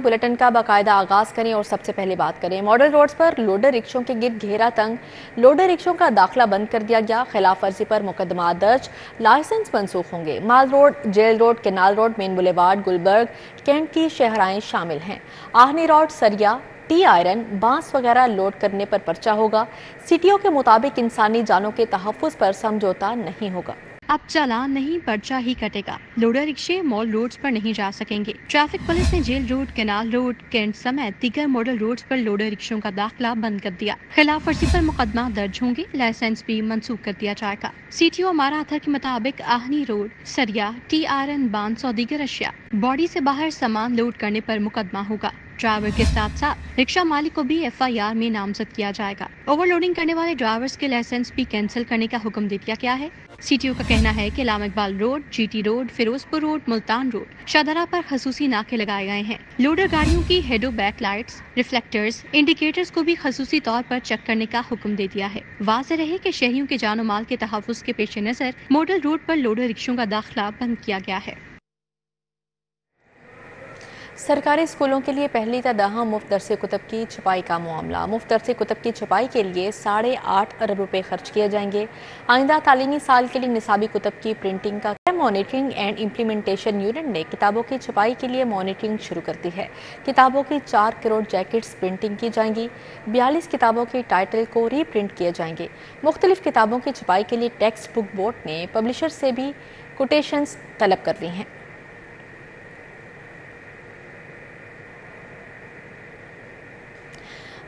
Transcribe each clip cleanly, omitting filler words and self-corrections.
Bulletin का बाकायदा आगाज करें और सबसे पहले बात करें मॉडल रोड्स पर लोडर रिक्शों के गिर्द घेरा तंग, लोडर रिक्शों का दाखिला बंद कर दिया गया। खिलाफ वर्जी पर मुकदमा दर्ज, लाइसेंस मनसूख होंगे। Mall Road, Jail road, canal Road, Main Boulevard, Gulberg, Cantt की शहराएं शामिल हैं। आहनी रोड, सरिया, टी आयरन, बांस वगैरह लोड करने पर पर्चा होगा। सीटीओ के मुताबिक इंसानी जानों के तहफ्फुज पर समझौता नहीं होगा। अब चालान नहीं, पर्चा ही कटेगा। लोडर रिक्शे मॉल रोड्स पर नहीं जा सकेंगे। ट्रैफिक पुलिस ने jail road, canal road, cantt समेत दीगर मॉडल रोड्स पर लोडर रिक्शों का दाखिला बंद कर दिया। खिलाफ वर्जी पर मुकदमा दर्ज होंगे, लाइसेंस भी मनसूख कर दिया जाएगा। सीटीओ अमारा अथर के मुताबिक आहनी रोड, सरिया, टी आयरन, बांस और दीगर अशिया बॉडी से बाहर सामान लोड करने पर मुकदमा होगा। ड्राइवर के साथ साथ रिक्शा मालिक को भी FIR में नामजद किया जाएगा। ओवरलोडिंग करने वाले ड्राइवर्स के लाइसेंस भी कैंसिल करने का हुक्म दे दिया गया है। सीटीओ का कहना है कि इलामा इकबाल रोड, GT रोड, फिरोजपुर रोड, मुल्तान रोड, शाहदरा पर खसूसी नाके लगाए गए हैं। लोडर गाड़ियों की हेडो बैक लाइट्स, रिफ्लेक्टर्स, इंडिकेटर्स को भी खसूसी तौर पर चेक करने का हुक्म दे दिया है। वाज़ेह रहे कि शहरियों के जानो माल के तहफ्फुज़ के पेश नज़र मॉडल रोड पर लोडर रिक्शों का दाखिला बंद किया गया है। सरकारी स्कूलों के लिए पहली तदाह मुफ्त दरसे कुतब की छपाई का मामला। मुफ्त दरसे कुतब की छपाई के लिए 8.5 अरब रुपए खर्च किए जाएंगे। आइंदा तालीमी साल के लिए निसाबी कुतब की प्रिंटिंग का मॉनिटरिंग एंड इम्प्लीमेंटेशन यूनिट ने किताबों की छपाई के लिए मॉनिटरिंग शुरू कर दी है। किताबों की 4 करोड़ जैकेट्स प्रिंटिंग की जाएंगी। 42 किताबों के टाइटल को रीप्रिंट किए जाएंगे। मुख्तलिफ किताबों की छपाई के लिए टेक्स्ट बुक बोर्ड ने पब्लिशर से भी कोटेशंस तलब कर ली हैं।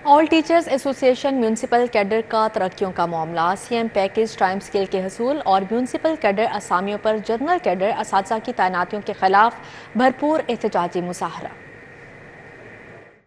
All teachers association municipal cadre का तरक्कियों का मामला। CM पैकेज, टाइम स्केल के हसूल और म्यूनसिपल कैडर असामियों पर जनरल कैडर असातिज़ा की तैनातियों के खिलाफ भरपूर एहतजाजी मुजाहरा।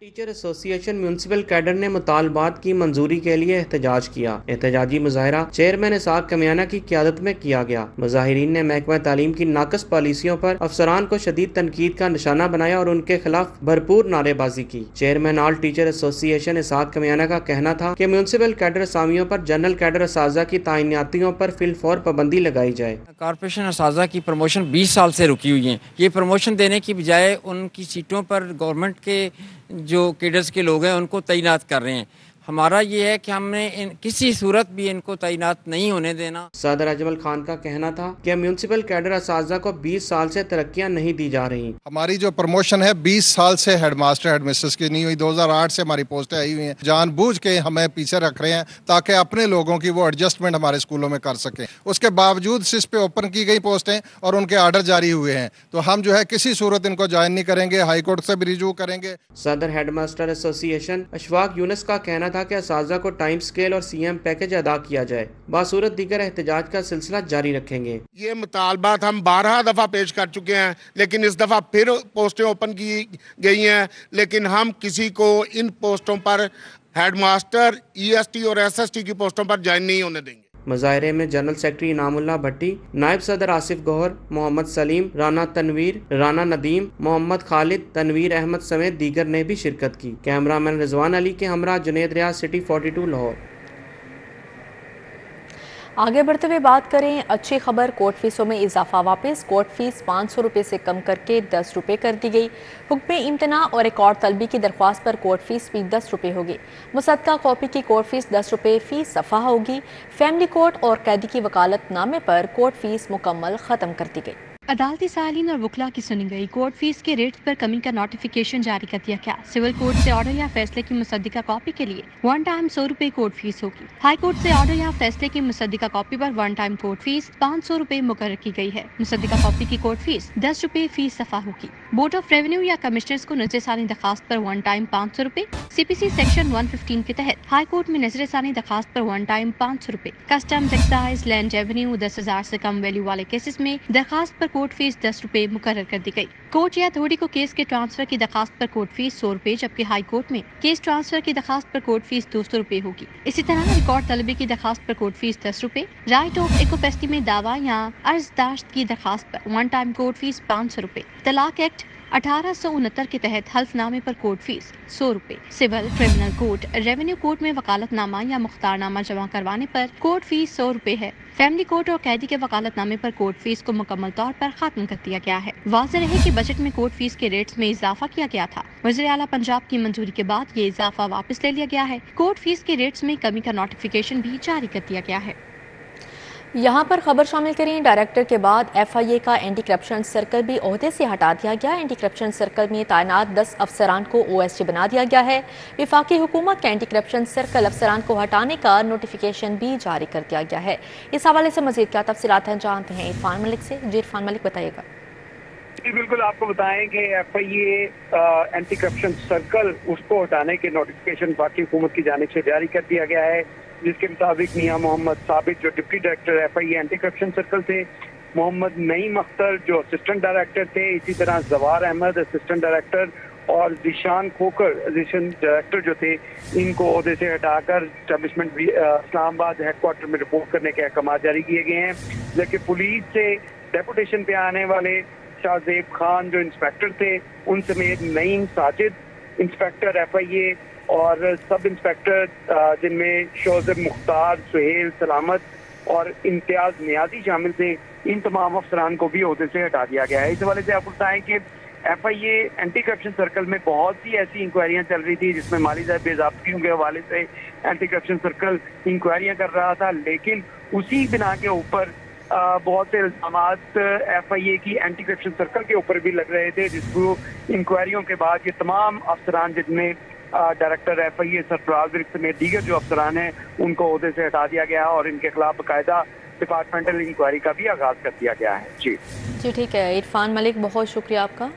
टीचर एसोसिएशन म्यूनसिपल कैडर ने मुतालबात की मंजूरी के लिए एहतजाज किया। एहतजाजी मुजाहरा चेयरमैन इसाक कमियाना की क़यादत में किया गया। मुजाहिरीन ने महकमा तालीम की नाकस पॉलिसियों पर अफसरान को शदीद तनकीद का निशाना बनाया और उनके खिलाफ भरपूर नारेबाजी की। Chairman all teacher association Ishaq Kamiana का कहना था कि म्यूनसिपल कैडर असामियों पर जनरल कैडर असातिज़ा की तैनातियों पर फिलफौर पाबंदी लगाई जाए। कॉर्पोरेशन असातिज़ा की प्रमोशन 20 साल से रुकी हुई है। ये प्रमोशन देने की बजाय उनकी सीटों पर गवर्नमेंट के जो कैडर्स के लोग हैं उनको तैनात कर रहे हैं। हमारा ये है कि हमने किसी सूरत भी इनको तैनात नहीं होने देना। सदर अजमल खान का कहना था कि म्यूनसिपल कैडर असातिज़ा को 20 साल से तरक्कियां नहीं दी जा रही। हमारी जो प्रमोशन है 20 साल से हेडमास्टर हेडमिस्ट्रेस की नहीं हुई। 2008 से हमारी पोस्टें आई हुई हैं। जानबूझ के हमें पीछे रख रहे हैं ताकि अपने लोगों की वो एडजस्टमेंट हमारे स्कूलों में कर सकें। उसके बावजूद सिस पे ओपन की गई पोस्टें और उनके आर्डर जारी हुए हैं, तो हम जो है किसी सूरत इनको ज्वाइन नहीं करेंगे। हाई कोर्ट से भी रिजू करेंगे। सदर हेडमास्टर एसोसिएशन अशफाक यूनुस का कहना था कि असातिज़ा को टाइम स्केल और CM पैकेज अदा किया जाए। बासूरत दीगर एहतजाज का सिलसिला जारी रखेंगे। ये मुतालबात हम 12 दफ़ा पेश कर चुके हैं, लेकिन इस दफ़ा फिर पोस्टें ओपन की गई हैं, लेकिन हम किसी को इन पोस्टों पर हेडमास्टर, EST और SST की पोस्टों पर ज्वाइन नहीं होने देंगे। मुजाहरे में जनरल सेक्रेटरी इनामुल्लाह भट्टी, नायब सदर आसिफ गौहर, मोहम्मद सलीम, राना तनवीर, राना नदीम, मोहम्मद खालिद, तनवीर अहमद समेत दीगर ने भी शिरकत की। कैमरामैन रिजवान अली के हमरा जुनेद रियाज, सिटी 42 लाहौर। आगे बढ़ते हुए बात करें अच्छी खबर, कोर्ट फीसों में इजाफा वापस। कोर्ट फीस 500 रुपये से कम करके 10 रुपये कर दी गई। हुक्म इम्तना और रिकॉर्ड तलबी की दरख्वास्त पर कोर्ट फीस भी 10 रुपये होगी। मुसद्दका कॉपी की कोर्ट फीस 10 रुपये फी सफ़ा होगी। फैमिली कोर्ट और कैदी की वकालत नामे पर कोर्ट फीस मुकम्मल ख़त्म कर दी गई। अदालती सालीन और वकला की सुनी गई। कोर्ट फीस के रेट पर कमी का नोटिफिकेशन जारी कर दिया गया। सिविल कोर्ट से ऑर्डर या फैसले की मुसद्दिका कॉपी के लिए 1 टाइम 100 रुपये कोर्ट फीस होगी। हाई कोर्ट से ऑर्डर या फैसले की मुसद्दिका कॉपी पर 1 टाइम कोर्ट फीस 500 रुपये मुकर्रर की गई है। मुसद्दिका कॉपी की कोर्ट फीस 10 रुपये फी सफ़ा होगी। बोर्ड ऑफ रेवेन्यू या कमिश्नर्स को नजर सानी दरखास्त पर 1 टाइम 500 रुपये। CPC सेक्शन 115 के तहत हाई कोर्ट में नजर सानी दरखास्त पर 1 टाइम 500 रुपये। कस्टम्स, एक्साइज, लैंड रेवेन्यू 10,000 से कम वैल्यू वाले केसेस में दरखास्त पर कोर्ट फीस 10 रुपये मुकर्रर कर दी गई। कोर्ट या अथॉरिटी को केस के ट्रांसफर की दरखास्त पर कोर्ट फीस 100 रुपये, जबकि हाई कोर्ट में केस ट्रांसफर की दरखास्त पर कोर्ट फीस 200 रुपये होगी। इसी तरह रिकॉर्ड तलबी की दरखास्त पर कोर्ट फीस 10 रुपये। राइट ऑफ इकोपेस्टी में दावा या अर्जदाश्त की दरखास्त पर 1 टाइम कोर्ट फीस 500 रुपये। तलाक एक्ट 1869 के तहत हल्फनामे पर कोर्ट फीस 100 रुपए। Civil, criminal court, revenue court में वकालतनामा या मुख्तारनामा जमा करवाने पर कोर्ट फीस 100 रुपए है। फैमिली कोर्ट और कैदी के वकालतनामे पर कोर्ट फीस को मुकम्मल तौर पर खत्म कर दिया गया है। वाज़ेह रहे कि बजट में कोर्ट फीस के रेट्स में इजाफा किया गया था। वज़ीर आला पंजाब की मंजूरी के बाद ये इजाफा वापस ले लिया गया है। कोर्ट फीस के रेट्स में कमी का नोटिफिकेशन भी जारी कर दिया गया है। यहाँ पर खबर शामिल करें, डायरेक्टर के बाद FIA का एंटी करप्शन सर्कल भी ओहदे से हटा दिया गया। एंटी करप्शन सर्कल में तैनात 10 अफसरान को OSG बना दिया गया है। वफाकी हुकूमत के एंटी करप्शन सर्कल अफसरान को हटाने का नोटिफिकेशन भी जारी कर दिया गया है। इस हवाले से मजीद क्या तफसीलात हैं जानते हैं इरफान मलिक से। जी इरफान मलिक बताइएगा। जी बिल्कुल, आपको बताएं कि FIA एंटी करप्शन सर्कल उसको हटाने के नोटिफिकेशन वफाकी हुकूमत की जानिब से जारी कर दिया गया है, जिसके मुताबिक मियां मोहम्मद साबित जो deputy director FIA anti corruption circle थे, मोहम्मद नईम अख्तर जो असिस्टेंट डायरेक्टर थे, इसी तरह जवार अहमद असिस्टेंट डायरेक्टर और जिशान खोकर असिस्टेंट डायरेक्टर जो थे, इनको ओहदे से हटाकर एस्टेब्लिशमेंट इस्लामाबाद हेडक्वार्टर में रिपोर्ट करने के अहकाम जारी किए गए हैं। जबकि पुलिस से डेपुटेशन पे आने वाले शाहजेब खान जो इंस्पेक्टर थे, उन समेत नईम साजिद इंस्पेक्टर FIA और सब इंस्पेक्टर जिनमें शोज़ब मुख्तार, सुहेल सलामत और इम्तियाज नियाजी शामिल थे, इन तमाम अफसरान को भी ओहदे से हटा दिया गया है। इस हवाले से आपको बताएं कि FIA एंटी करप्शन सर्कल में बहुत सी ऐसी इंक्वायरियां चल रही थी जिसमें माली बेज़ाब्तियों के हवाले से एंटी करप्शन सर्कल इंक्वायरियां कर रहा था, लेकिन उसी बिना के ऊपर बहुत से इल्जामात FIA की एंटी करप्शन सर्कल के ऊपर भी लग रहे थे, जिसको इंक्वायरियों के बाद ये तमाम अफसरान जिनमें डायरेक्टर FIA सरफराज विर्क समेत दीगर जो अफसरान हैं उनको ओहदे से हटा दिया गया और इनके खिलाफ बाकायदा डिपार्टमेंटल इंक्वायरी का भी आगाज कर दिया गया है। जी ठीक है इरफान मलिक, बहुत शुक्रिया आपका।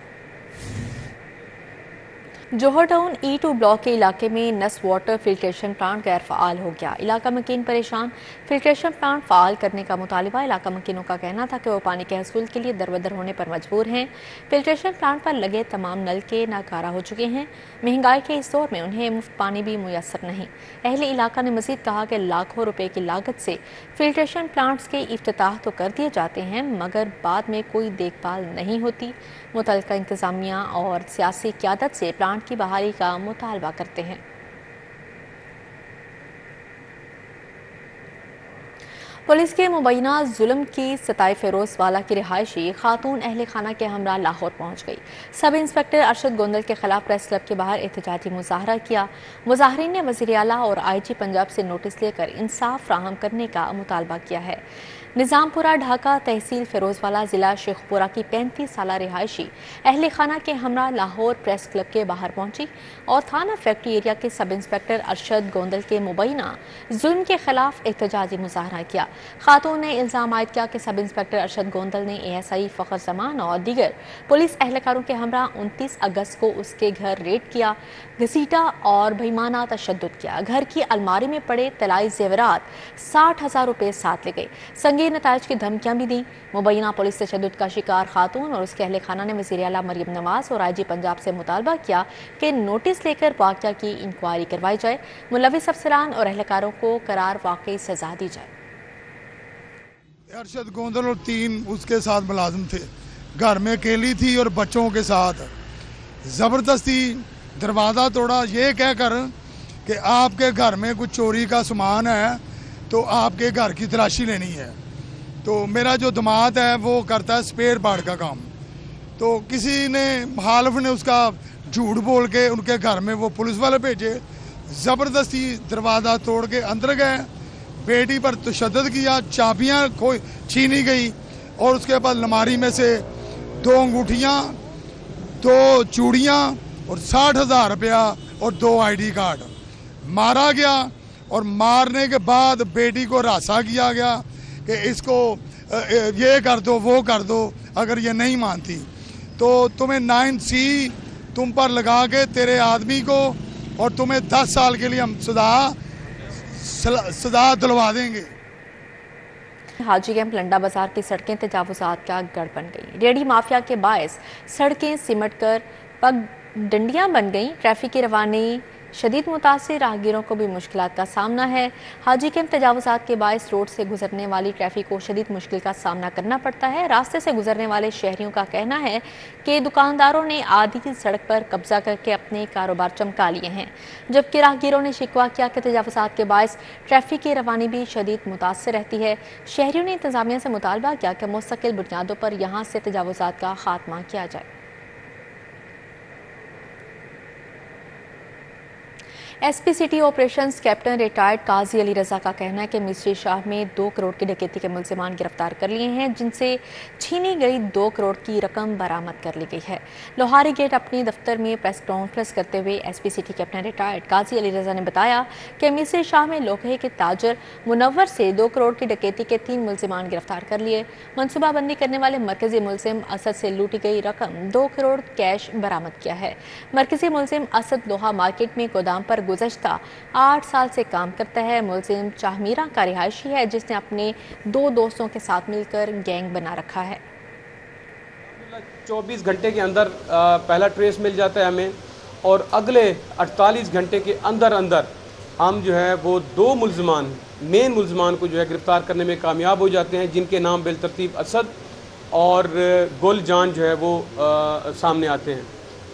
जौहर टाउन E2 ब्लॉक के इलाके में नस वाटर फिल्ट्रेशन प्लांट गैर फ़ाल हो गया। इलाका मकीन परेशान, फिल्ट्रेशन प्लांट फ़ाल करने का मुतालिबा। इलाका मकीनों का कहना था कि वो पानी के हसूल के लिए दरबदर होने पर मजबूर हैं। फिल्ट्रेशन प्लांट पर लगे तमाम नलके नाकारा हो चुके हैं। महंगाई के इस दौर में उन्हें मुफ्त पानी भी मुयसर नहीं। अहले इलाका ने मज़ीद कहा कि लाखों रुपए की लागत से फिल्ट्रेशन प्लांट्स के इफ्तिताह तो कर दिए जाते हैं, मगर बाद में कोई देखभाल नहीं होती। मुतल्लिका इंतज़ामिया और सियासी क़यादत से प्लांट की बहाली का मुतालबा करते हैं। पुलिस के मुबैना जुल्म की सताई फिरोज वाला की रिहायशी खातून अहले खाना के हमरा लाहौर पहुंच गई। सब इंस्पेक्टर अरशद गोंदल के खिलाफ प्रेस क्लब के बाहर एहतजाजी मुजाहरा किया। मुजाहरीन ने वज़ीर आला और IG पंजाब से नोटिस लेकर इंसाफ फ्राहम करने का मुतालबा किया है। निज़ामपुरा ढाका तहसील फिरोजवाला ज़िला शेखपुरा की 35 साला रिहायशी अहले खाना के हमरा लाहौर प्रेस क्लब के बाहर पहुंची और थाना फैक्ट्री एरिया के सब इंस्पेक्टर अरशद गोंदल के मुबैना जुल्म के खिलाफ एहतजाजी मुजाहरा किया। खातून ने इल्ज़ाम आयद किया कि सब इंस्पेक्टर अरशद गोंदल ने ASI फ़खर जमान और दीगर पुलिस एहलकारों के हमरा 29 अगस्त को उसके घर रेड किया, घसीटा और बेईमाना तशद्दुद किया। घर की अलमारी में पड़े तलाई जेवरात 60,000 रुपये साथ ले गए। संगीन नताइज की धमकियां भी दी। मुबैना पुलिस तशद्दुद का शिकार खातून और उसके अहले खाना ने वज़ीर आला मरियम नवाज और IG पंजाब से मुतालबा किया कि नोटिस लेकर वाक़या की इंक्वायरी करवाई जाए, मुलविस अफसरान और एहलकारों को करार वाकई सजा दी जाए। अरशद गोंदल और 3 उसके साथ मुलाजिम थे, घर में अकेली थी और बच्चों के साथ ज़बरदस्ती दरवाज़ा तोड़ा, ये कहकर कि आपके घर में कुछ चोरी का सामान है तो आपके घर की तलाशी लेनी है। तो मेरा जो दामाद है वो करता है स्पेयर पार्ट का काम, तो किसी ने मुखालिफ ने उसका झूठ बोल के उनके घर में वो पुलिस वाले भेजे, ज़बरदस्ती दरवाज़ा तोड़ के अंदर गए, बेटी पर तशद्दुद किया, चाबियाँ कोई छीनी गई और उसके बाद अलमारी में से 2 अंगूठियाँ, 2 चूड़ियाँ और 60,000 रुपया और 2 ID कार्ड मारा गया। और मारने के बाद बेटी को रासा किया गया कि इसको ये कर दो वो कर दो, अगर ये नहीं मानती तो तुम्हें 9C तुम पर लगा के तेरे आदमी को और तुम्हें 10 साल के लिए हम सजा दिलवा देंगे। हाजी कैंप लंडा बाजार की सड़कें तजावुजात का गढ़ बन गई। रेडी माफिया के बायस सड़कें सिमट कर पग डंडियां बन गईं। ट्रैफिक की रवानी शदीद मुतासिर राहगीरों को भी मुश्किलात का सामना है। हाजी कैंप तजावुज़ात के बायस रोड से गुजरने वाली ट्रैफिक को शदीद मुश्किल का सामना करना पड़ता है। रास्ते से गुजरने वाले शहरियों का कहना है कि दुकानदारों ने आधी सड़क पर कब्जा करके अपने कारोबार चमका लिए हैं, जबकि राहगीरों ने शिकवा किया कि तजावुज़ात के बायस ट्रैफिक की रवानी भी शदीद मुतासिर रहती है। शहरियों ने इंतजामिया से मुतालबा किया कि मुस्तकिल बुनियादों पर यहाँ से तजावुज़ात का खात्मा किया जाए। SP city operations captain retired Qazi Ali Raza का कहना है कि मिस्री शाह में 2 करोड़ की डकैती के मुल्जिमान गिरफ्तार कर लिए हैं, जिनसे छीनी गई 2 करोड़ की रकम बरामद कर ली गई है। लोहारी गेट अपने दफ्तर में प्रेस कॉन्फ्रेंस करते हुए SP city captain retired Qazi Ali रजा ने बताया कि मिस्री शाह में लोहे के ताजर मुनव्वर से 2 करोड़ की डकैती के 3 मुल्जिमान गिरफ्तार कर लिए। मनसूबाबंदी करने वाले मरकजी मुल्जिम असद से लूटी गई रकम 2 करोड़ कैश बरामद किया है। मरकजी मुल्जिम असद लोहा मार्केट में गोदाम पर गुज़श्ता 8 साल से काम करता है। मुल्जिम चाहमीरा का रिहायशी है, जिसने अपने 2 दोस्तों के साथ मिलकर गैंग बना रखा है। 24 घंटे के अंदर पहला ट्रेस मिल जाता है हमें, और अगले 48 घंटे के अंदर हम जो है वो 2 मेन मुल्जिमान को जो है गिरफ्तार करने में कामयाब हो जाते हैं, जिनके नाम बिलतरतीब असद और गुलजान जो है वो सामने आते हैं।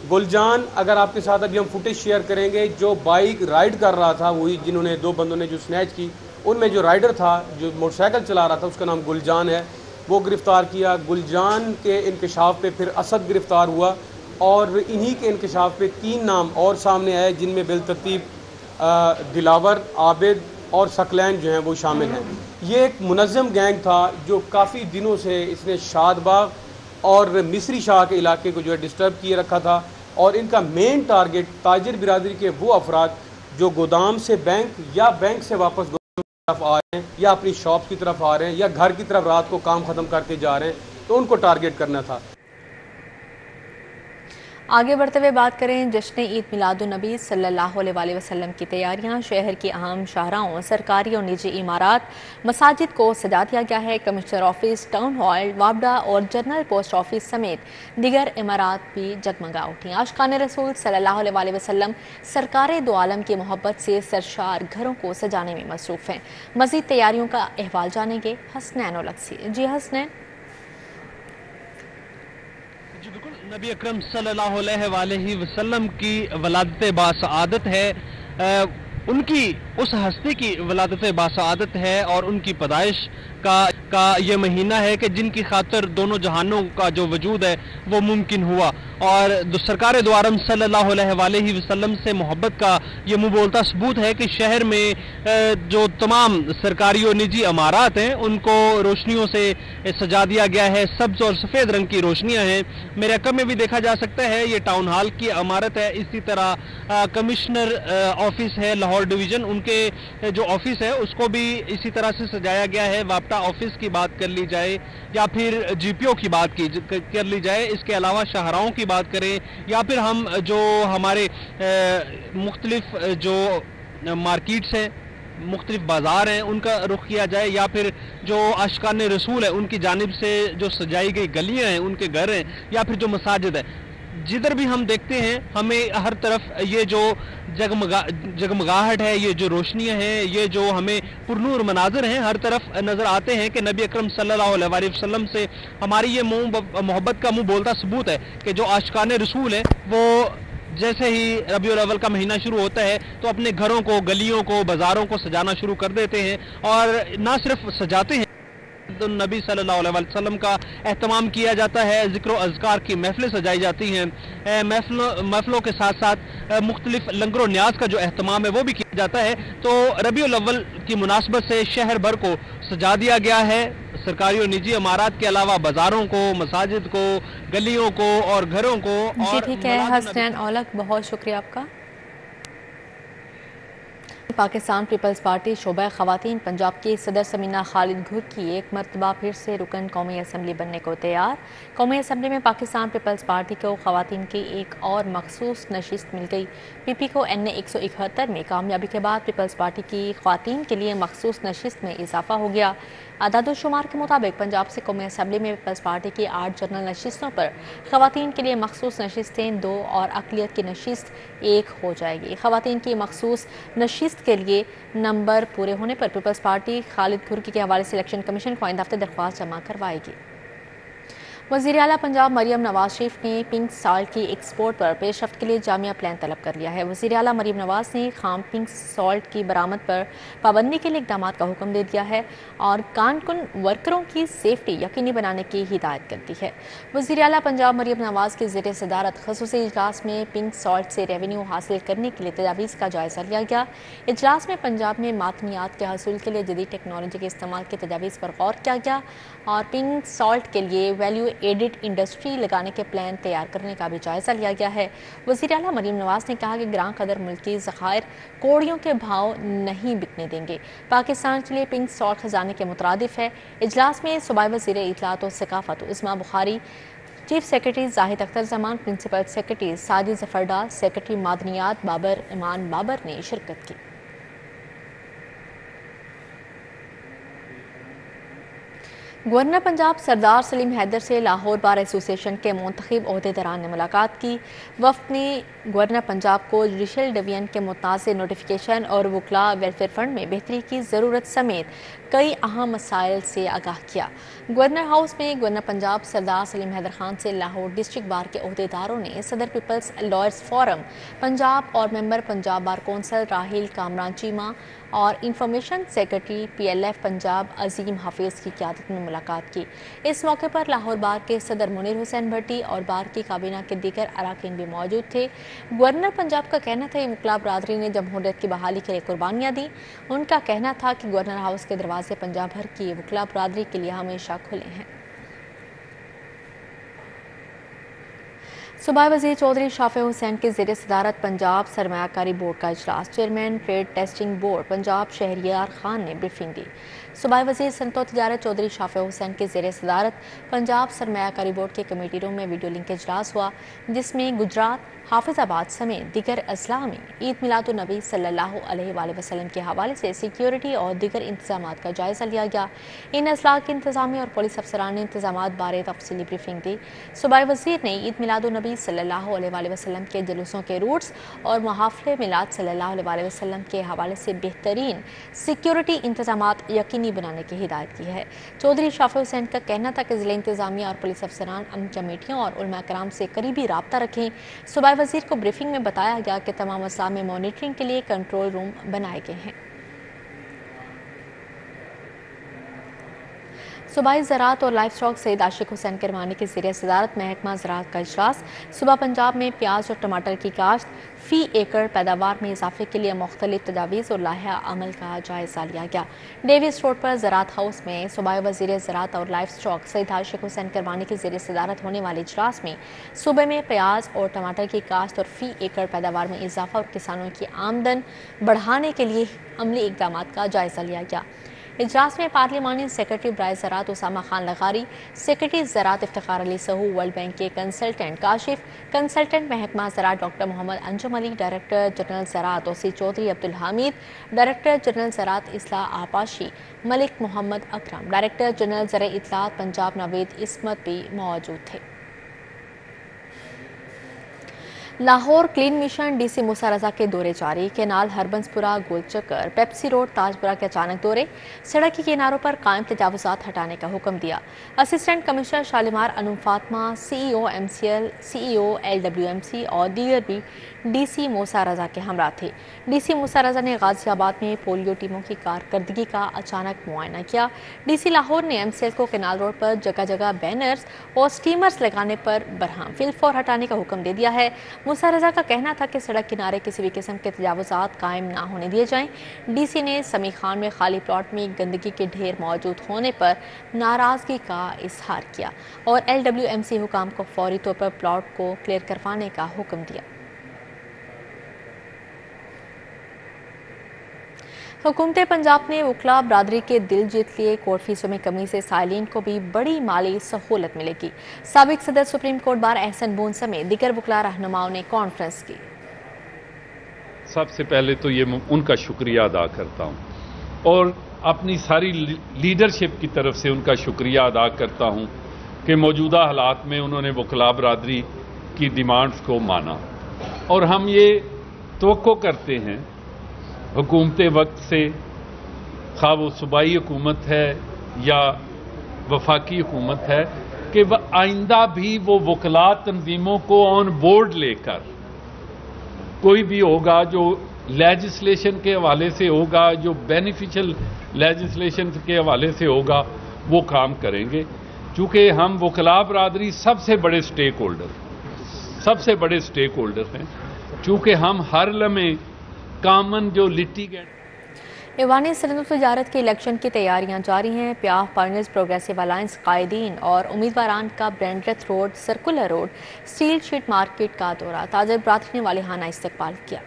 गुलजान, अगर आपके साथ अभी हम फुटेज शेयर करेंगे, जो बाइक राइड कर रहा था, वही जिन्होंने 2 बंदों ने जो स्नैच की, उनमें जो राइडर था, जो मोटरसाइकिल चला रहा था, उसका नाम गुलजान है, वो गिरफ़्तार किया। गुलजान के इंकशाफ पे फिर असद गिरफ़्तार हुआ, और इन्हीं के इंकशाफ पे 3 नाम और सामने आए, जिनमें बिलतरतीब दिलावर, आबिद और सकलैन जो हैं वो शामिल हैं। ये एक मुनज़्ज़म गैंग था जो काफ़ी दिनों से इसने शादबाग और मिस्री शाह के इलाके को जो है डिस्टर्ब किए रखा था, और इनका मेन टारगेट ताजिर बिरादरी के वो अफराद जो गोदाम से बैंक या बैंक से वापस गोदाम की तरफ आ रहे हैं, या अपनी शॉप की तरफ आ रहे हैं, या घर की तरफ रात को काम ख़त्म करके जा रहे हैं, तो उनको टारगेट करना था। आगे बढ़ते हुए बात करें जश्न ईद मिलादुन्नबी सल्लल्लाहु अलैहि वसल्लम की तैयारियां। शहर की अहम शाहराहों, सरकारी और निजी इमारात, मसाजिद को सजा दिया गया है। कमिश्नर ऑफिस, टाउन हॉल, वाबडा और जनरल पोस्ट ऑफिस समेत दीगर इमारात भी जगमगा उठी। आशिकान रसूल सल्लल्लाहु अलैहि वसल्लम सरकार दो आलम की मोहब्बत से सरशार घरों को सजाने में मसरूफ़ हैं। मज़ीद तैयारियों का अहवाल जानेंगे हसनैन ओलग से। जी हसनैन। जी बिल्कुल, नबी अकरम सल्लल्लाहु अलैहि वसल्लम की वलादत बासआदत है, उनकी उस हस्ती की वलादत बासआदत है, और उनकी पैदाइश का ये महीना है कि जिनकी खातिर दोनों जहानों का जो वजूद है वो मुमकिन हुआ। और सरकार दो आलम सल्लल्लाहु अलैहि वसल्लम से मोहब्बत का ये मुँह बोलता सबूत है कि शहर में जो तमाम सरकारी और निजी इमारात हैं उनको रोशनियों से सजा दिया गया है। सब्ज और सफ़ेद रंग की रोशनियां हैं। मेरे अकब में भी देखा जा सकता है ये टाउन हॉल की इमारत है। इसी तरह कमिश्नर ऑफिस है लाहौर डिवीज़न, उनके जो ऑफिस है उसको भी इसी तरह से सजाया गया है। वापटा ऑफिस की बात कर ली जाए या फिर जीपीओ की बात कर ली जाए, इसके अलावा शाहराहों की बात करें, या फिर हम जो हमारे मुख्तलिफ जो मार्केट्स हैं, मुख्तलिफ बाज़ार हैं, उनका रुख किया जाए, या फिर जो आशिकान रसूल है उनकी जानिब से जो सजाई गई गलियां हैं, उनके घर हैं, या फिर जो मसाजिद है, जिधर भी हम देखते हैं हमें हर तरफ ये जो जगमगाहट है, ये जो रोशनियां हैं, ये जो हमें पुरनूर मनाजिर हैं, हर तरफ नज़र आते हैं कि नबी अकरम सल्लल्लाहु अलैहि वसल्लम से हमारी ये मोहब्बत का मुँह बोलता सबूत है कि जो आशिकान रसूल है वो जैसे ही रबीउल अव्वल का महीना शुरू होता है तो अपने घरों को, गलियों को, बाज़ारों को सजाना शुरू कर देते हैं। और ना सिर्फ सजाते हैं, तो नबी सल्लल्लाहु अलैहि वसल्लम का एहतमाम किया जाता है, ज़िक्र व अज़कार की महफ़िलें सजाई जाती हैं। महफ़िलों के साथ साथ मुख्तलिफ लंगर न्याज का जो एहतमाम है वो भी किया जाता है। तो रबीउल अव्वल की मुनासबत से शहर भर को सजा दिया गया है। सरकारी और निजी इमारात के अलावा बाज़ारों को, मसाजिद को, गलियों को और घरों को। जी ठीक है हसनैन ओलग, बहुत शुक्रिया आपका। पाकिस्तान पीपल्स पार्टी शोबा खवातीन पंजाब की सदर समीना खालिद घुर्की एक मरतबा फिर से रुकन कौमी असम्बली बनने को तैयार। कौमी असम्बली में पाकिस्तान पीपल्स पार्टी को खवातीन की एक और मखसूस नशिस्त मिल गई। पीपी को NA 171 में कामयाबी के बाद पीपल्स पार्टी की खवातीन के लिए मखसूस नशिस्त में इजाफा हो गया। आदादुशुमार के मुताबिक पंजाब से कौमी असम्बली में पीपल्स पार्टी की 8 जनरल नशिस्तों पर खवातीन के लिए मखसूस नशिस्तें 2 और अक़लियत की नशिस्त 1 हो जाएगी। खवातीन की मखसूस नशिस्त के लिए नंबर पूरे होने पर पीपल्स पार्टी खालिद घुर्की के हवाले से इलेक्शन कमीशन को आइंदा हफ्ते दरख्वास्त जमा करवाएगी। वज़ीर आला पंजाब मरियम नवाज शरीफ ने पिंक सॉल्ट की एक्सपोर्ट पर पेशरफ्त के लिए जामिया प्लान तलब कर लिया है। वज़ीर आला मरियम नवाज ने खाम पिंक सॉल्ट की बरामद पर पाबंदी के लिए इक़दाम का हुक्म दे दिया है और कानकुन वर्करों की सेफ्टी यकीनी बनाने की हिदायत कर दी है। वज़ीर आला पंजाब मरियम नवाज की ज़ेर सदारत ख़ुसूसी इजलास में पिंक सॉल्ट से रेवेन्यू हासिल करने के लिए तजावीज़ का जायज़ा लिया गया। इजलास में पंजाब में मातनियात के हसूल के लिए जदीद टेक्नोलॉजी के इस्तेमाल की तजावीज़ पर गौर किया गया और पिंक सॉल्ट के लिए वैल्यू एडिड इंडस्ट्री लगाने के प्लान तैयार करने का भी जायजा लिया गया है। वज़ीर आला मरियम नवाज ने कहा कि ग्रां कदर मुल्की ज़खायर कोड़ियों के भाव नहीं बिकने देंगे। पाकिस्तान के लिए पिंक सॉल्ट खजाने के मुतरादिफ है। इजलास में सूबाई वज़ीर इत्तलात और सकाफत Uzma Bukhari, chief secretary Zahid Akhtar Zaman, principal secretary Sajid Zafardar, secretary मादनियात बाबर इमान बाबर ने शिरकत की। गवर्नर पंजाब सरदार सलीम हैदर से लाहौर बार एसोसिएशन के मुंतखब ओहदेदारान ने मुलाकात की। वफ्द ने गवर्नर पंजाब को जुडिशल डिवीजन के मुतनाज़ नोटिफिकेशन और वकला वेलफेयर फंड में बेहतरी की ज़रूरत समेत कई अहम मसाइल से आगाह किया। गवर्नर हाउस में गवर्नर पंजाब सरदार सलीम हैदर खान से लाहौर डिस्ट्रिक्ट बार के ओहदेदारों ने सदर पीपल्स लॉयर्स फोरम पंजाब और member Punjab bar council Rahil Kamran Cheema और इंफॉर्मेशन सेक्रेटरी PLF पंजाब अजीम हाफिज़ की क़यादत में मुलाकात की। इस मौके पर लाहौर बार के सदर मुनीर हुसैन भट्टी और बार की काबीना के दीगर अराकीन भी मौजूद थे। गवर्नर पंजाब का कहना था कि वकला बरादरी ने जमहूरियत की बहाली के लिए कुर्बानियाँ दी। उनका कहना था कि गवर्नर हाउस के दरवाजे पंजाब भर की वकला बरादरी के लिए हमेशा खुले हैं। सूबाई वज़ीर चौधरी शाफे हुसैन की ज़ेर सदारत पंजाब सरमायाकारी बोर्ड का इजलास। Chairman trade testing board Punjab Shahryar Khan ने ब्रीफिंग दी। सूबाई वज़ीर सनअत व तिजारत चौधरी शाफे हुसैन की ज़ेर सदारत पंजाब सरमायाकारी बोर्ड के कमेटी रूम में वीडियो लिंक इजलास हुआ, जिसमें गुजरात हाफिजाबाद समेत दीगर अजला में ईद मिलादुन्नबी सल्लल्लाहु अलैहि वसल्लम के हवाले से सिक्योरिटी और दीगर इंतजामात का जायज़ा लिया गया। इन अजला के इंतजामी और पुलिस अफसरान ने इंतजामात बारे तफसीली ब्रीफिंग दी। सूबाई वज़ीर ने ईद मिलादुन्नबी सल्लल्लाहु अलैहि वसल्लम के जुलूसों के रूट्स और महाफ़िल मिलाद सल्लल्लाहु अलैहि वसल्लम के हवाले से बेहतरीन सिक्योरिटी इंतजामात यकीनी बनाने की हिदायत की है। चौधरी शाफे हुसैन का कहना था कि ज़िला इंतजामिया और पुलिस अफसरान अमन कमेटियों और उलमा कराम से करीबी राब्ता रखें। सूबाई वज़ीर को ब्रीफिंग में बताया गया कि तमाम अजला में मॉनिटरिंग के लिए कंट्रोल रूम बनाए गए हैं। सूबाई ज़राअत और लाइफ स्टॉक सईद आशिक हुसैन किरमानी की ज़ेर सदारत महकमा ज़राअत का इजलास। सुबह पंजाब में प्याज और टमाटर की काश्त फ़ी एकड़ पैदावार में इजाफे के लिए मुख्तलिफ तजावीज़ और लाहा अमल का जायज़ा लिया गया। डेविस रोड पर ज़राअत हाउस में सूबाई वज़ीर ज़राअत और लाइफ स्टॉक सईद आशिक हुसैन किरमानी की ज़ेर सदारत होने वाले इजलास में सूबे में प्याज और टमाटर की काश्त और फ़ी एकड़ पैदावार में इजाफा और किसानों की आमदन बढ़ाने के लिए अमली इक़दाम का जायज़ा लिया गया। इजलास में पार्लिमानी सेक्रेटरी बराए ज़राअत उसामा खान लगारी, सेक्रेटरी ज़राअत इफ्तिखार अली सहू, वर्ल्ड बैंक के कंसल्टेंट काशिफ, कंसल्टेंट महकमा ज़राअत doctor Muhammad Anjum Ali, director general ज़राअत ओसी चौधरी अब्दुल हामिद, डायरेक्टर जनरल ज़राअत इस्लाह आपाशी मलिक मोहम्मद अकरम, डायरेक्टर जनरल ज़र इत्तलात पंजाब नवीद इस्मत भी मौजूद थे। Lahore clean mission DC Musa Raza के दौरे जारी। केनाल हरबंसपुरा गोलचक्कर पेप्सी रोड ताजपुरा के अचानक दौरे। सड़क के किनारों पर कायम तजावुज़ात हटाने का हुक्म दिया। Assistant commissioner Shalimar Anum Fatima, CEO MCL, CEO LWMC और दीगर भी DC मूसा रजा के हमरा थे। DC मूसा रजा ने गाजियाबाद में पोलियो टीमों की कारकर्दगी का अचानक मुआयना किया। DC लाहौर ने MCL को केनाल रोड पर जगह जगह बैनर्स और स्टीमर्स लगाने पर बरहम फिलफौर हटाने का हुक्म दे दिया है। मूसा रजा का कहना था कि सड़क किनारे किसी भी किस्म के तजावुज़ात कायम ना होने दिए जाएं। DC ने समी खान में खाली प्लॉट में गंदगी के ढेर मौजूद होने पर नाराज़गी का इजहार किया और LWMC हुकाम को फौरी तौर पर प्लॉट को क्लियर करवाने का हुक्म दिया। हुकूमत पंजाब ने वकला बरादरी के दिल जीत लिए। कोर्ट फीसों में कमी से साइलिन को भी बड़ी माली सहूलत मिलेगी। साबिक सदर सुप्रीम कोर्ट बार एहसन बून समेत दीगर वकला रहनुमाओं ने कॉन्फ्रेंस की। सबसे पहले तो ये उनका शुक्रिया अदा करता हूँ और अपनी सारी लीडरशिप की तरफ से उनका शुक्रिया अदा करता हूँ कि मौजूदा हालात में उन्होंने वकला बरादरी की डिमांड्स को माना और हम ये तवक्को करते हैं हुकूमत वक्त से, खा वो सूबाई हुकूमत है या वफाकी हुकूमत है, कि वह आइंदा भी वो वकला तंजीमों को ऑन बोर्ड लेकर कोई भी होगा जो लेजिस्लेशन के हवाले से होगा, जो बेनिफिशियल लेजिस्लेशन के हवाले से होगा, वो काम करेंगे। चूँकि हम वकला बरादरी सबसे बड़े स्टेक होल्डर हैं, चूँकि हम हर लम्हे कामन जो लिटिगेंट। ईवानी सनद तजारत के इलेक्शन की तैयारियां जारी हैं। प्याफ पार्टनर्स प्रोग्रेसिव अलायंस कायदीन और उम्मीदवारान का Brandreth road, circular road, steel sheet market का दौरा, ताजर बरादरी ने वालिहाना इस्तकबाल किया।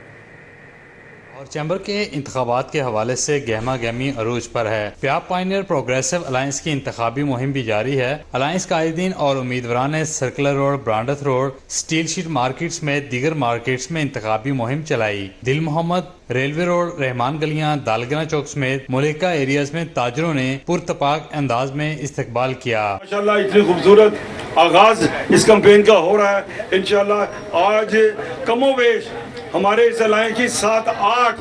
और चैम्बर के इंतखाबात के हवाले से गहमा गहमी अरूज पर है। प्याफ पायनियर प्रोग्रेसिव अलायंस की इंतखाबी मुहिम भी जारी है। अलायंस कायदीन और उम्मीदवारान ने circular road, Brandreth road, steel sheet markets में दीगर मार्केट्स में इंतखाबी मुहिम चलाई। दिल मोहम्मद, रेलवे रोड, रहमान गलियां, दालगना चौक समेत मुल्का एरियाज में ताजरों ने पुरतपाक अंदाज में इस्तकबाल किया। माशाल्लाह इतनी खूबसूरत आगाज इस कैंपेन का हो रहा है। इंशाल्लाह आज कमोबेश हमारे इस अलायंस की 7-8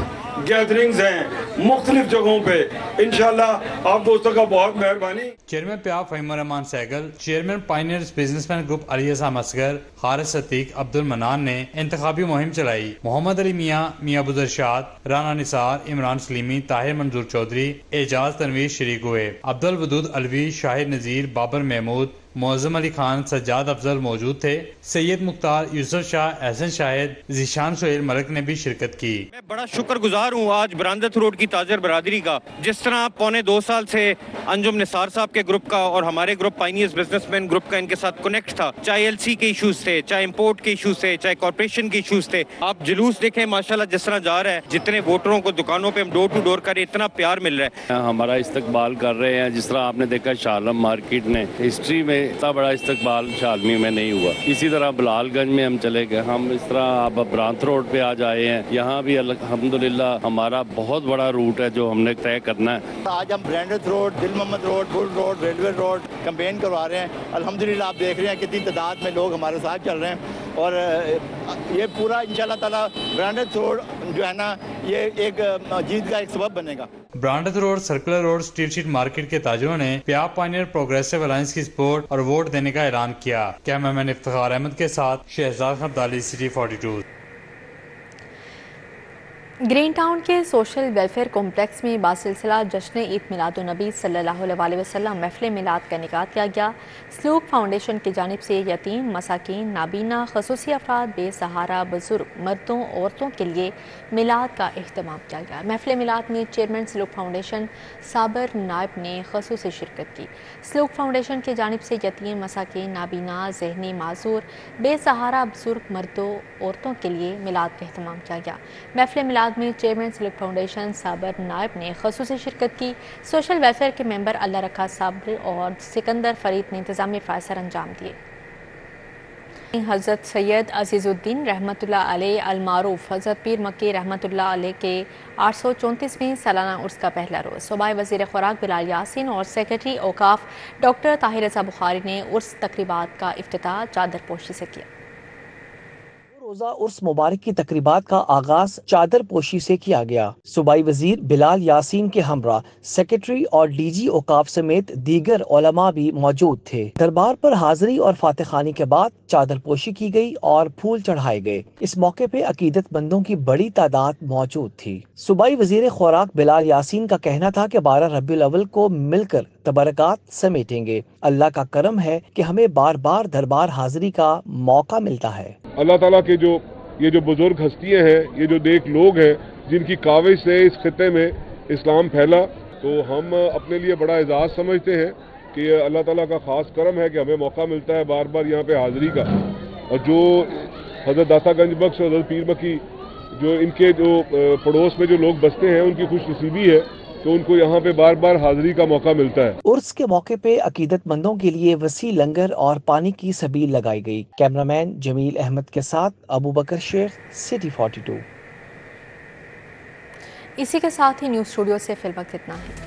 गैदरिंग्स हैं मुख्तलिफ जगहों पे। इंशाल्लाह आप दोस्तों का बहुत मेहरबानी। Chairman PIAF Fahimur Rehman Sehgal, chairman pioneers businessman group Ali Ahsan Asghar, Haris Atiq, Abdul Manan ने इंतखाबी मुहिम चलाई। मोहम्मद अली मियाँ, मियाँ बुज़रशाद, राना निसार, इमरान सलीमी, ताहिर मंजूर चौधरी, एजाज तनवीर शरीक हुए। अब्दुल वदूद अलवी, शाहिद नज़ीर, बाबर महमूद, मौज़म अली खान, सज्जाद अफजल मौजूद थे। सैयद मुख्तार, यूसुफ शाह, एहसन शाहिद, जीशान सोहेल मलिक ने भी शिरकत की। मैं बड़ा शुक्रगुजार हूँ आज ब्रांडथ रोड की ताजर बरादरी का, जिस तरह पौने 2 साल से अंजुम निसार साहब के ग्रुप का और हमारे ग्रुप पायनियर्स बिजनेसमैन ग्रुप का इनके साथ कनेक्ट था। चाहे LC के इशूज थे, चाहे इम्पोर्ट के इशूज थे, चाहे कॉर्पोरेशन के इशूज थे। आप जुलूस देखें माशाल्लाह जिस तरह जा रहा है, जितने वोटरों को दुकानों पे हम डोर टू डोर कर इतना प्यार मिल रहा है। हमारा इस्तकबाल कर रहे हैं, जिस तरह आपने देखा शालम मार्केट ने हिस्ट्री में इतना बड़ा इस्तकबाल शालमी में नहीं हुआ। इसी तरह बलालगंज में हम चले गए, हम इस तरह अब ब्रांथ रोड पे आज आए हैं। यहाँ भी अल्हम्दुलिल्लाह हमारा बहुत बड़ा रूट है जो हमने तय करना है। आज हम Brandreth road, Dil Mohammad road, बुल रोड, रेलवे रोड कैंपेन करवा रहे हैं। अल्हम्दुलिल्लाह आप देख रहे हैं कितनी तादाद में लोग हमारे साथ चल रहे हैं और ये पूरा इंशाल्लाह ताला ब्रांडथ रोड जो है ना ये एक जीत का एक सबब बनेगा। Brandreth road, circular road, steel sheet market के ताजरों ने प्याफ पायनियर प्रोग्रेसिव अलायंस की सपोर्ट और वोट देने का ऐलान किया। कैमरामैन इफ्तिखार अहमद के साथ Shahzad Abdali, city 42। Green Town के सोशल वेलफेयर कॉम्प्लेक्स में बासिलसिला जश्न ईद मिलादुन्नबी सल्लल्लाहु अलैहि वसल्लम महफिल मिलाद का इनेकाद किया गया। स्लूक फाउंडेशन की जानिब से यतीम, मसाकीन, नाबीना, खसूसी अफराद, बेसहारा, बुजुर्ग, मर्दों, औरतों के लिए मिलाद का अहतमाम किया गया। महफिल मिलाद में चेयरमैन स्लूक फाउंडेशन साबर नायब ने खसूसी शिरकत की। स्लूक फाउंडेशन की जानिब से यतीम, मसाकीन, नाबीना, ज़हनी माजूर, बेसहारा, बुजुर्ग, मर्दों, औरतों के लिए मिलाद का अहतमाम किया गया। महफिल मिलाद में चेयरमैन स्लूक फाउंडेशन साबर नायब ने खसूसी शिरकत की। सोशल वेलफेयर के मेंबर अल्लाह रखा साबर और सिकंदर फरीद ने इंतजामी फ़ायसर अंजाम दिए। हज़रत सैयद अजीज़ुद्दीन रहमतुल्लाह अलैह अल मारूफ हज़रत पीर मक्की रहमतुल्लाह अलैह के 834वें सालाना उर्स का पहला रोज़ सूबाई वज़ीर खुराक बिलाल यासीन और सेक्रेटरी औकाफ डॉक्टर ताहिर रज़ा बुखारी ने उर्स तकरीबात का इफ्तिताह चादर पोशी से किया। रोजा उर्स मुबारक की तकरीबात का आगाज चादर पोशी से किया गया। सूबाई वजीर बिलाल यासीन के हमरा सेक्रेटरी और DG औकाफ समेत दीगर उलमा भी मौजूद थे। दरबार पर हाजिरी और फातिहानी के बाद चादर पोशी की गई और फूल चढ़ाए गए। इस मौके पे अकीदतमंदों की बड़ी तादाद मौजूद थी। सूबाई वजीर खुराक बिलाल यासीन का कहना था कि 12 रबीउल अव्वल को मिलकर तबरकात समेटेंगे। अल्लाह का करम है कि हमें बार बार दरबार हाजिरी का मौका मिलता है। अल्लाह ताला के ये जो बुजुर्ग हस्तियां हैं, ये जो नेक लोग हैं जिनकी काविश से इस खित्ते में इस्लाम फैला, तो हम अपने लिए बड़ा एजाज़ समझते हैं कि अल्लाह ताला का ख़ास करम है कि हमें मौका मिलता है बार बार यहाँ पे हाज़िरी का। और जो हज़रत दाता गंज बख्श, हज़रत पीर मक्की जो इनके जो पड़ोस में जो लोग बसते हैं उनकी खुश नसीबी है तो उनको यहाँ पे बार बार हाजिरी का मौका मिलता है। उर्स के मौके पे अकीदतमंदों के लिए वसी लंगर और पानी की सबील लगाई गई। कैमरामैन जमील अहमद के साथ अबू बकर शेख, सिटी 42। इसी के साथ ही न्यूज़ स्टूडियो से फिल वक्त इतना है।